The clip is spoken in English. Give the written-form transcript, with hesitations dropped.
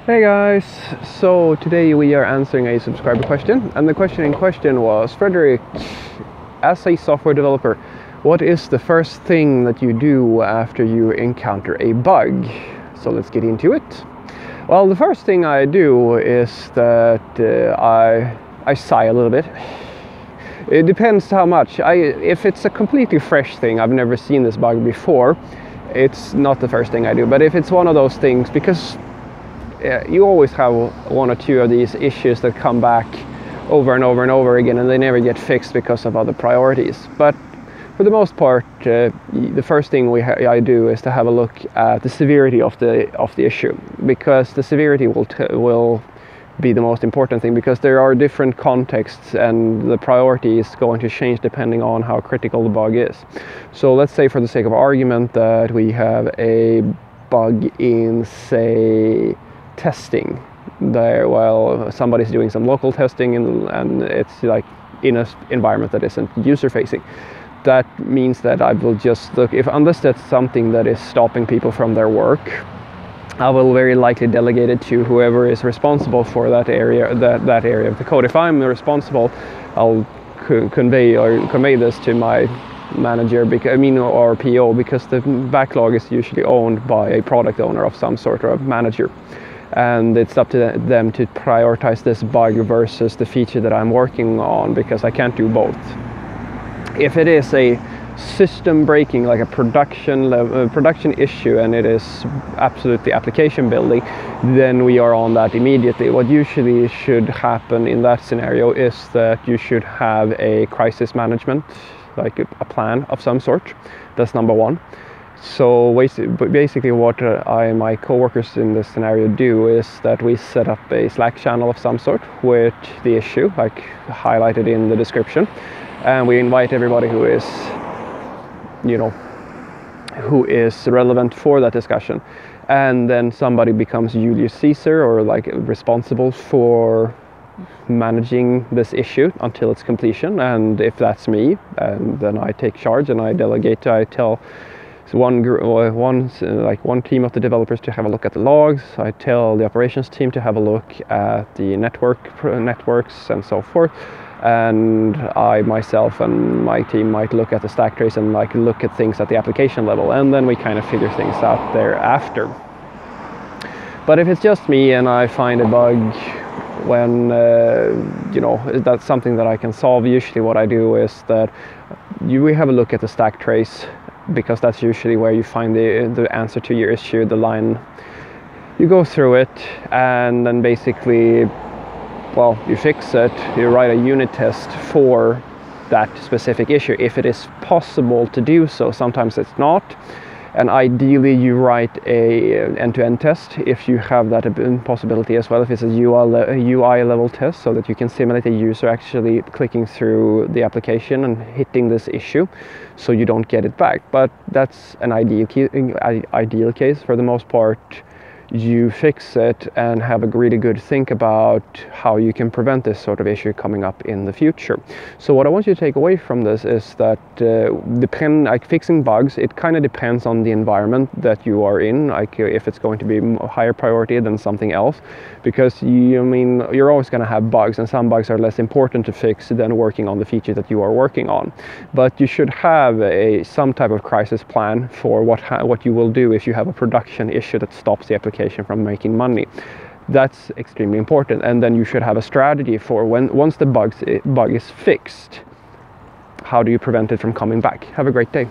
Hey guys, so today we are answering a subscriber question, and the question in question was, Frederick, as a software developer, what is the first thing that you do after you encounter a bug? So let's get into it. Well, the first thing I do is that I sigh a little bit. It depends how much. If it's a completely fresh thing, I've never seen this bug before, it's not the first thing I do. But if it's one of those things, because you always have one or two of these issues that come back over and over and over again, and they never get fixed because of other priorities. But for the most part, the first thing I do is to have a look at the severity of the issue, because the severity will be the most important thing, because there are different contexts and the priority is going to change depending on how critical the bug is. So let's say, for the sake of argument, that we have a bug in, say, testing there, while somebody's doing some local testing and it's like in an environment that isn't user facing. That means that I will just look, unless that's something that is stopping people from their work, I will very likely delegate it to whoever is responsible for that area, that area of the code. If I'm responsible, I'll convey this to my manager, or PO, because the backlog is usually owned by a product owner of some sort, or a manager. And it's up to them to prioritize this bug versus the feature that I'm working on, because I can't do both. If it is a system breaking, like a production issue, and it is absolutely application building, then we are on that immediately. What usually should happen in that scenario is that you should have a crisis management, like a plan of some sort. That's number one. So basically what I and my coworkers in this scenario do is that we set up a Slack channel of some sort with the issue, like highlighted in the description, and we invite everybody who is relevant for that discussion. And then somebody becomes Julius Caesar, or like responsible for managing this issue until its completion. And if that's me, then I take charge and I delegate. I tell one team of the developers to have a look at the logs. I tell the operations team to have a look at the networks and so forth. And I myself and my team might look at the stack trace and look at things at the application level, and then we kind of figure things out thereafter. But if it's just me and I find a bug when that's something that I can solve, usually what I do is that we have a look at the stack trace, because that's usually where you find the answer to your issue, the line. You go through it, and then basically, you fix it, you write a unit test for that specific issue, if it is possible to do so. Sometimes it's not, and ideally you write a end-to-end test if you have that possibility as well, if it's a UI level test, so that you can simulate a user actually clicking through the application and hitting this issue, so you don't get it back. But that's an ideal case. For the most part, you fix it and have a really good think about how you can prevent this sort of issue coming up in the future. So what I want you to take away from this is that fixing bugs, it kind of depends on the environment that you are in, like if it's going to be a higher priority than something else, because you're always going to have bugs, and some bugs are less important to fix than working on the feature that you are working on. But you should have some type of crisis plan for what you will do if you have a production issue that stops the application from making money. That's extremely important. And then you should have a strategy for once the bug is fixed, how do you prevent it from coming back? Have a great day.